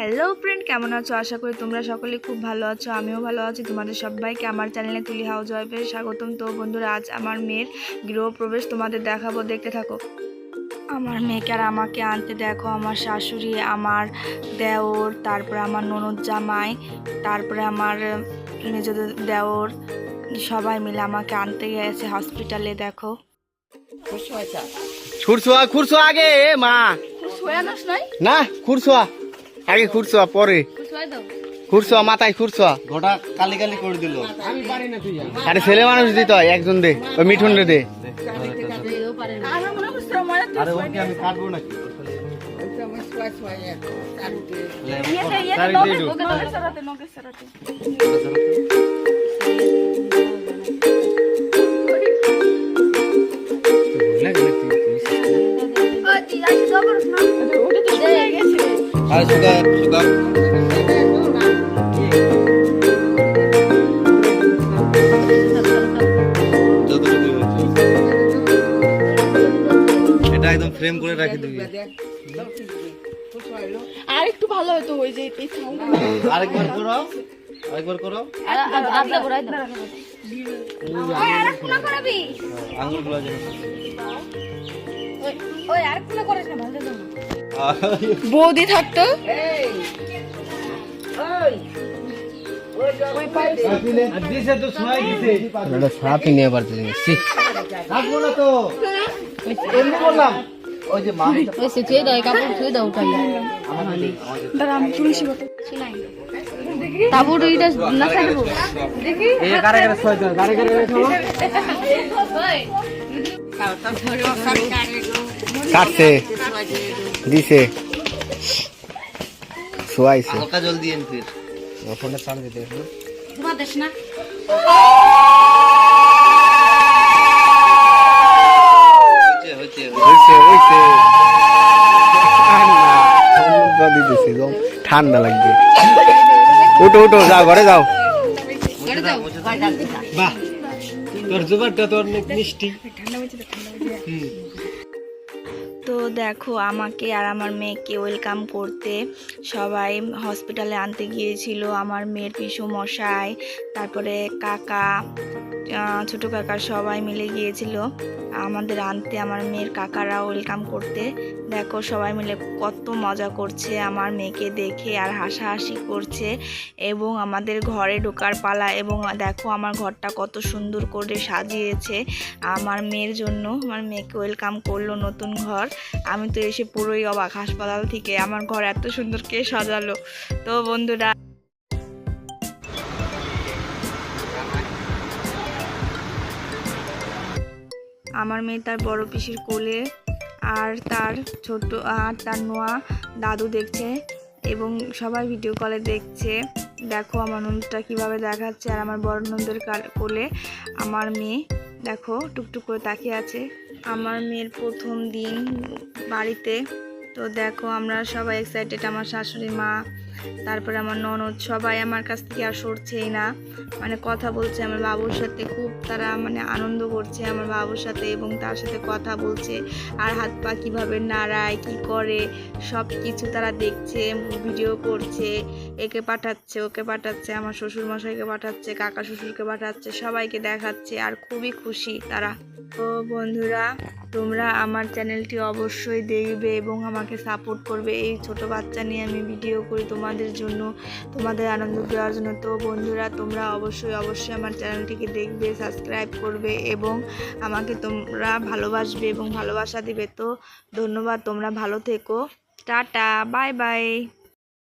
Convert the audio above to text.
Hello friend, কেমন আছো? আশা করি তোমরা সকলে খুব ভালো আছো। আমিও ভালো আছি। তোমাদের সবাইকে আমার চ্যানেলে তুলি হাউস ওয়াইফে স্বাগতম। তো বন্ধুরা, আজ আমার মেয়ের গৃহপ্রবেশ তোমাদের দেখাবো, দেখতে থাকো। আমার মেয়েকে আর আমাকে আনতে দেখো আমার শাশুড়ি, আমার দেওর, তারপরে আমার ননদ জামাই, তারপরে আমার মেজ দেওর, সবাই মিলে আমাকে আনতে গেছে হসপিটালে। দেখো খুরসোয়া খুরসোয়া আগে মা না খুরসোয়া আগে খুরসোয়া পরে খুরসোয়া মাথায় খুরসোয়া গোটা কালি কালি করে দিল। আরে ছেলে মানুষ দিতে হয়, একজন দে, ওই মিঠুন রে দে। আরে ওকে আমি কাটবো নাকি? সুগার সুগার এটা একদম ফ্রেম করে রাখি দিবি। আর একটু ভালো হতো ওই যে আরেকবার করো, আরেকবার করো। আঙুলগুলো যেন বৌদি থাকতো। সাপই নিয়ে পারতেছি তো এমনি বললাম। ওই যে মা কাটছে দিছে শোয়াইছে হালকা জল দিয়ে ফির ফোনটা ছাড় দিতে না। ঠান্ডা লাগবে। উঠো উঠো, যাও ঘরে যাও। বাহ, তোর জোগাড়টা তো অনেক মিষ্টি। তো দেখো, আমাকে আর আমার মেয়েকে ওয়েলকাম করতে সবাই হসপিটালে আনতে গিয়েছিল। আমার মেয়ের পিসু মশাই, তারপরে কাকা, ছোট কাকা সবাই মিলে গিয়েছিল আমাদের আনতে, আমার মেয়ের কাকারা ওয়েলকাম করতে। দেখো সবাই মিলে কত মজা করছে আমার মেয়েকে দেখে আর হাসাহাসি করছে, এবং আমাদের ঘরে ঢোকার পালা। এবং দেখো আমার ঘরটা কত সুন্দর করে সাজিয়েছে আমার মেয়ের জন্য। আমার মেয়েকে ওয়েলকাম করলো নতুন ঘর। আমি তো এসে পুরোই অবাক, হাসপাতাল থেকে আমার ঘর এত সুন্দর কে সাজালো। তো বন্ধুরা, আমার মেয়ে তার বড় পিসির কোলে, আর তার ছোট আর তার নোয়া দাদু দেখছে, এবং সবাই ভিডিও কলে দেখছে। দেখো আমার ননদটা কীভাবে দেখাচ্ছে, আর আমার বড় ননদের কোলে আমার মেয়ে দেখো টুকটুক করে তাকিয়ে আছে। আমার মেয়ের প্রথম দিন বাড়িতে। তো দেখো আমরা সবাই এক্সাইটেড, আমার শাশুড়ি মা, তারপরে আমার ননদ, সবাই আমার কাছ থেকে আর সরছেই না, মানে কথা বলছে আমার বাবুর সাথে। খুব তারা মানে আনন্দ করছে আমার বাবুর সাথে, এবং তার সাথে কথা বলছে, আর হাত পা কীভাবে নাড়ায়, কি করে, সব কিছু তারা দেখছে, ভিডিও করছে, একে পাঠাচ্ছে ওকে পাঠাচ্ছে, আমার শ্বশুর মশাইকে পাঠাচ্ছে, কাকা শ্বশুরকে পাঠাচ্ছে, সবাইকে দেখাচ্ছে, আর খুবই খুশি তারা। তো বন্ধুরা, তোমরা আমার চ্যানেলটি অবশ্যই দেখবে এবং আমাকে সাপোর্ট করবে। এই ছোট বাচ্চা নিয়ে আমি ভিডিও করি তোমাদের জন্য, তোমাদের আনন্দ দেওয়ার জন্য। তো বন্ধুরা, তোমরা অবশ্যই আমার চ্যানেলটিকে দেখবে, সাবস্ক্রাইব করবে, এবং আমাকে তোমরা ভালোবাসবে এবং ভালোবাসা দিবে। তো ধন্যবাদ, তোমরা ভালো থেকো, টাটা, বাই বাই।